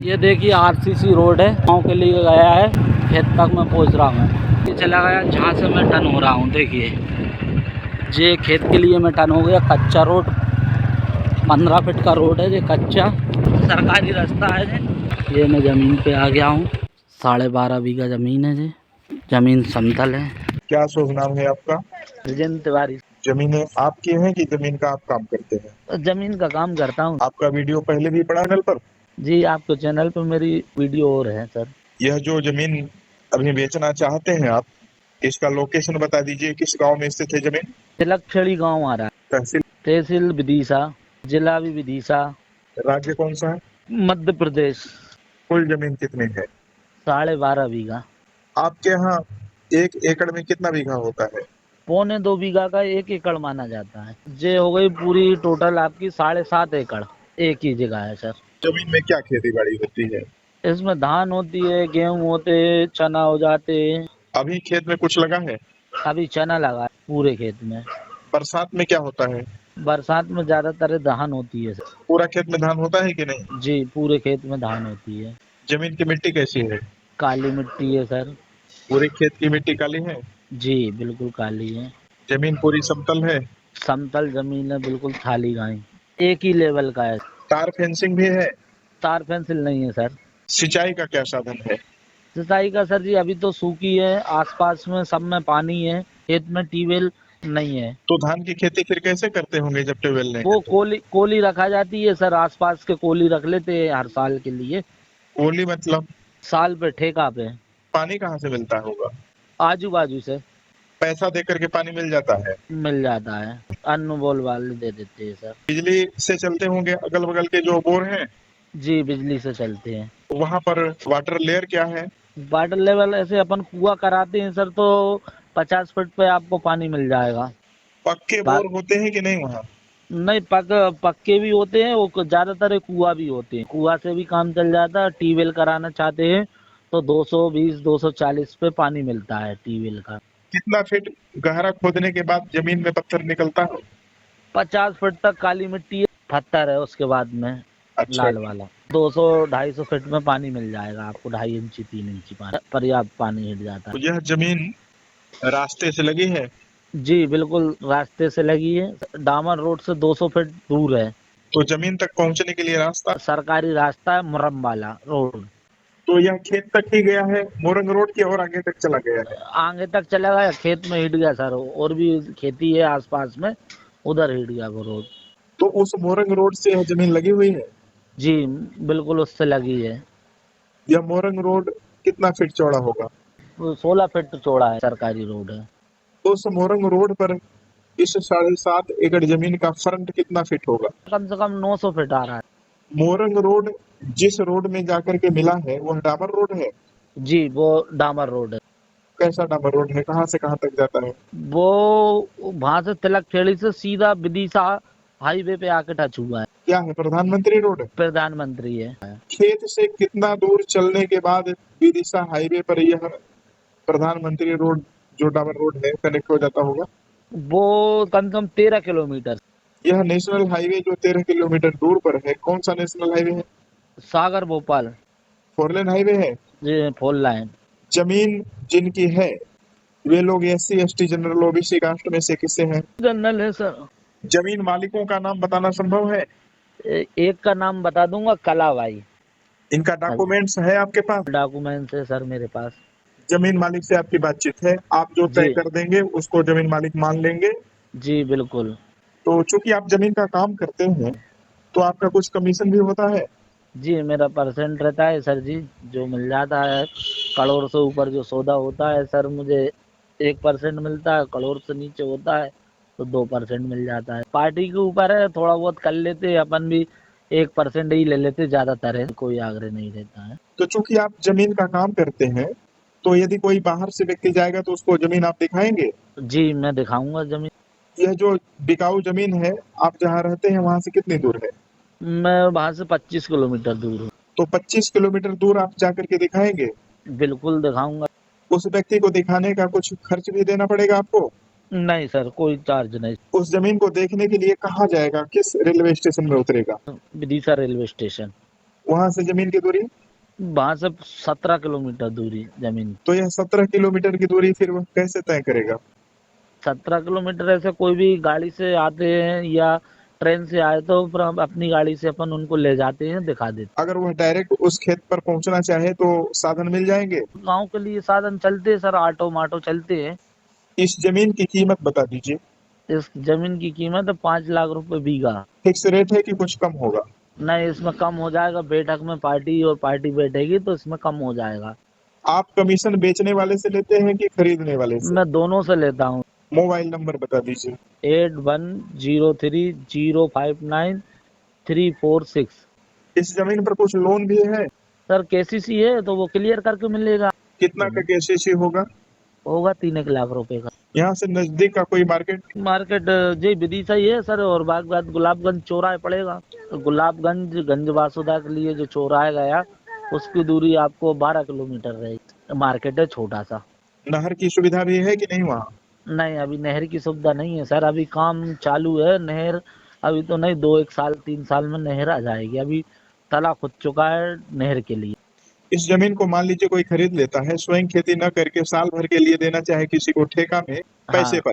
ये देखिए RCC road है, गाँव के लिए गया है, खेत तक मैं पहुंच रहा हूँ। ये चला गया जहाँ से मैं टर्न हो रहा हूँ। देखिए ये खेत के लिए मैं टर्न हो गया। कच्चा रोड 15 फीट का रोड है, ये कच्चा सरकारी रास्ता है। ये मैं ज़मीन पे आ गया हूँ। 12.5 बीघा ज़मीन है। ये ज़मीन समतल है। क्या शुभ नाम है आपका? विजेंद्र तिवारी। जमीनें आपकी हैं कि जमीन का आप काम करते हैं? ज़मीन का काम करता हूँ। आपका वीडियो पहले भी पड़ा चैनल पर? जी, आपके चैनल पे मेरी वीडियो और है सर। यह जो जमीन अभी बेचना चाहते हैं आप, इसका लोकेशन बता दीजिए, किस गांव में स्थित है जमीन? तिलकखेड़ी गाँव आ रहा है। तहसील? तहसील विदिशा, जिला भी विदिशा, राज्य कौन सा है? मध्य प्रदेश। कुल जमीन कितनी है? 12.5 बीघा। आपके यहाँ 1 एकड़ में कितना बीघा होता है? 2.25 बीघा का 1 एकड़ माना जाता है। ये हो गई पूरी टोटल आपकी 7.5 एकड़ एक ही जगह है सर। जमीन में क्या खेती बाड़ी होती है? इसमें धान होती है, गेहूं होते हैं, चना हो जाते हैं। अभी खेत में कुछ लगा है? अभी चना लगा है पूरे खेत में। बरसात में क्या होता है? बरसात में ज्यादातर धान होती है सर। पूरा खेत में धान होता है कि नहीं? जी, पूरे खेत में धान होती है। जमीन की मिट्टी कैसी है? काली मिट्टी है सर। पूरे खेत की मिट्टी काली है? जी बिल्कुल काली है। जमीन पूरी समतल है? समतल जमीन है, बिल्कुल थाली गाय। एक ही लेवल का है। तार फेंसिंग भी है? तार फेंसिल नहीं है सर। सिंचाई का क्या साधन है? सिंचाई का सर जी अभी तो सूखी है, आसपास में सब में पानी है, खेत में ट्यूबवेल नहीं है। तो धान की खेती फिर कैसे करते होंगे जब ट्यूबवेल नहीं वो है तो? कोली रखा जाती है सर, आसपास के कोली रख लेते हैं हर साल के लिए। ओली मतलब? साल पे ठेका पे। पानी कहाँ से मिलता होगा? आजू बाजू से पैसा दे करके पानी मिल जाता है? मिल जाता है, अनमोल वाले दे देते हैं सर। बिजली से चलते होंगे अगल बगल के जो बोर हैं? जी बिजली से चलते हैं। वहां पर वाटर लेयर क्या है? वाटर लेवल ऐसे अपन कुआं कराते हैं सर, तो 50 फीट पे आपको पानी मिल जाएगा। पक्के बा- बोर होते हैं कि नहीं वहाँ? नहीं, पक्के भी होते हैं, वो ज्यादातर कुआं भी होते हैं। कुआं से भी काम चल जाता है। ट्यूबवेल कराना चाहते हैं तो 220 240 पे पानी मिलता है ट्यूबवेल का। कितना फीट गहरा खोदने के बाद जमीन में पत्थर निकलता है? 50 फीट तक काली मिट्टी है, पत्थर है उसके बाद में अच्छा। लाल वाला। 200 250 फीट में पानी मिल जाएगा आपको, 2.5 इंची 3 इंची पानी पर्याप्त पानी हिट जाता तो यह जमीन रास्ते से लगी है? है। जी बिल्कुल रास्ते से लगी है। डामर रोड से 200 फीट दूर है। तो जमीन तक पहुंचने के लिए रास्ता? सरकारी रास्ता है, मुरम वाला रोड। तो यह खेत तक ही गया है मोरंग रोड की और आगे तक चला गया है? आगे तक चला गया, खेत में हिट गया सर। और भी खेती है आसपास में, उधर हिट गया वो रोड। तो उस मोरंग रोड से यह जमीन लगी हुई है? जी बिल्कुल उससे लगी है। यह मोरंग रोड कितना फीट चौड़ा होगा? 16 फीट चौड़ा है, सरकारी रोड है। तो उस मोरंग रोड पर इस 7.5 एकड़ जमीन का फ्रंट कितना फीट होगा? कम से कम 900 फीट आ रहा है। मोरंग रोड जिस रोड में जाकर के मिला है वह डामर रोड है? जी वो डामर रोड है। कैसा डामर रोड है, कहाँ से कहाँ तक जाता है? वो वहां से तिलकखेड़ी से सीधा विदिशा हाईवे पे आके टच हुआ है। क्या है, प्रधानमंत्री रोड है? प्रधानमंत्री है। खेत से कितना दूर चलने के बाद विदिशा हाईवे पर यह प्रधानमंत्री रोड जो डामर रोड है कनेक्ट हो जाता होगा? वो कम से कम 13 किलोमीटर। यह नेशनल हाईवे जो 13 किलोमीटर दूर पर है, कौन सा नेशनल हाईवे है? सागर भोपाल। 4 लेन हाईवे है? जी फोर लाइन। जमीन जिनकी है वे लोग SC ST general OBC caste में से किससे हैं? जनरल है सर। जमीन मालिकों का नाम बताना संभव है? एक का नाम बता दूंगा, कलाबाई। इनका डॉक्यूमेंट्स है आपके पास? डॉक्यूमेंट्स है सर मेरे पास। जमीन मालिक से आपकी बातचीत है, आप जो तय जी कर देंगे उसको जमीन मालिक मान लेंगे? जी बिल्कुल। तो चूंकि आप जमीन का काम करते हैं तो आपका कुछ कमीशन भी होता है? जी मेरा परसेंट रहता है सर जी, जो मिल जाता है। करोड़ से ऊपर जो सौदा होता है सर, मुझे 1% मिलता है। करोड़ से नीचे होता है तो 2% मिल जाता है। पार्टी के ऊपर है, थोड़ा बहुत कर लेते हैं अपन भी। 1% ही ले लेते, ज्यादातर है, कोई आग्रह नहीं रहता है। तो चूंकि आप जमीन का काम करते हैं तो यदि कोई बाहर से व्यक्ति जाएगा तो उसको जमीन आप दिखाएंगे? जी मैं दिखाऊंगा जमीन। यह जो बिकाऊ जमीन है, आप जहाँ रहते हैं वहां से कितनी दूर है? मैं वहां से 25 किलोमीटर दूर हूँ। तो 25 किलोमीटर दूर आप जाकर के दिखाएंगे? बिल्कुल दिखाऊंगा। उस व्यक्ति को दिखाने का कुछ खर्च भी देना पड़ेगा आपको? नहीं सर, कोई चार्ज नहीं। उस जमीन को देखने के लिए कहाँ जाएगा, किस रेलवे स्टेशन में उतरेगा? Vidisha railway station. वहां से जमीन की दूरी? वहां से 17 किलोमीटर दूरी जमीन। तो यह 17 किलोमीटर की दूरी फिर वह कैसे तय करेगा? 17 किलोमीटर ऐसे कोई भी गाड़ी से आते हैं या ट्रेन से आए तो फिर हम अपनी गाड़ी से अपन उनको ले जाते हैं, दिखा देते अगर वह डायरेक्ट उस खेत पर पहुंचना चाहे तो साधन मिल जाएंगे? हैं। गाँव के लिए साधन चलते हैं सर, ऑटो माटो चलते हैं। इस जमीन की कीमत बता दीजिए। इस जमीन की कीमत है 5 लाख रुपए बीघा। फिक्स रेट है कि कुछ कम होगा? नहीं, इसमें कम हो जाएगा, बैठक में पार्टी और पार्टी बैठेगी तो इसमें कम हो जाएगा। आप कमीशन बेचने वाले से लेते हैं कि खरीदने वाले से? मैं दोनों से लेता हूँ। मोबाइल नंबर बता दीजिए। 8103059346। इस जमीन पर कुछ लोन भी है? सर केसीसी है तो वो क्लियर करके मिलेगा। कितना का केसीसी होगा? होगा 3 लाख रुपए का। यहाँ से नजदीक का कोई मार्केट? मार्केट जी विदिशा ही है सर, और बाग गुलाबगंज चौराहे पड़ेगा। तो गुलाबगंज गंज वासुदा के लिए जो चौराहा गया उसकी दूरी आपको 12 किलोमीटर रहेगी। मार्केट है छोटा सा। नहर की सुविधा भी है कि नहीं वहाँ? नहीं, अभी नहर की सुविधा नहीं है सर, अभी काम चालू है। नहर अभी तो नहीं, 2 1 साल 3 साल में नहर आ जाएगी। अभी तालाब खुद चुका है नहर के लिए। इस जमीन को मान लीजिए कोई खरीद लेता है, स्वयं खेती न करके साल भर के लिए देना चाहे किसी को ठेका में पैसे हाँ, पर,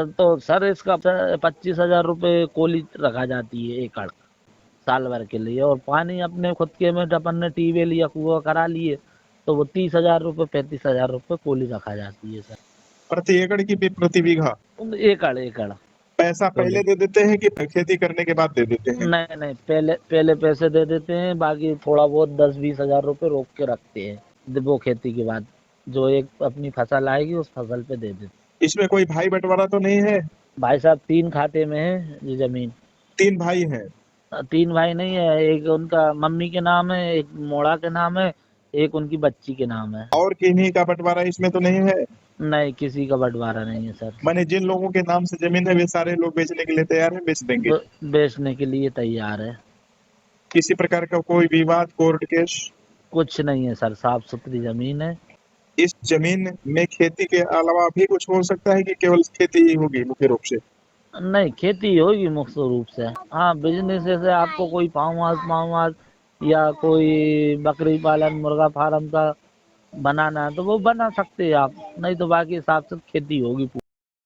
तो सर इसका 25,000 रुपये कोली रखा जाती है एकड़, साल भर के लिए। और पानी अपने खुद के में अपन ने ट्यूबवेल या कुआं करा लिए तो वो 30,000 रुपये 35,000 रुपये कोली रखा जाती है सर। प्रति एकड़ की प्रति बीघा? एकड़ एकड़ पैसा पहले कोली। दे देते हैं कि खेती करने के बाद दे देते हैं? नहीं नहीं, पहले पहले पैसे दे देते हैं, बाकी थोड़ा बहुत 10-20 हजार रुपये रोक के रखते हैं वो खेती के बाद। जो एक अपनी फसल आएगी उस फसल पे दे देते। इसमें कोई भाई बंटवारा तो नहीं है? भाई साहब 3 खाते में है ये जमीन। 3 भाई हैं? 3 भाई नहीं है, एक उनका मम्मी के नाम है, एक मोड़ा के नाम है, एक उनकी बच्ची के नाम है। और किन्हीं का बंटवारा इसमें तो नहीं है? नहीं, किसी का बंटवारा नहीं है सर। माने जिन लोगों के नाम से जमीन है वे सारे लोग बेचने के लिए तैयार हैं, बेच देंगे? बेचने के लिए तैयार है। किसी प्रकार का कोई विवाद, कोर्ट केस? कुछ नहीं है सर, साफ सुथरी जमीन है। इस जमीन में खेती के अलावा भी कुछ हो सकता है कि केवल खेती ही होगी मुख्य रूप से? नहीं, खेती होगी मुख्य रूप से। हाँ, बिजनेस जैसे आपको कोई फार्म हाउस या कोई बकरी पालन मुर्गा फार्म का बनाना है तो वो बना सकते हैं आप, नहीं तो बाकी हिसाब से खेती होगी।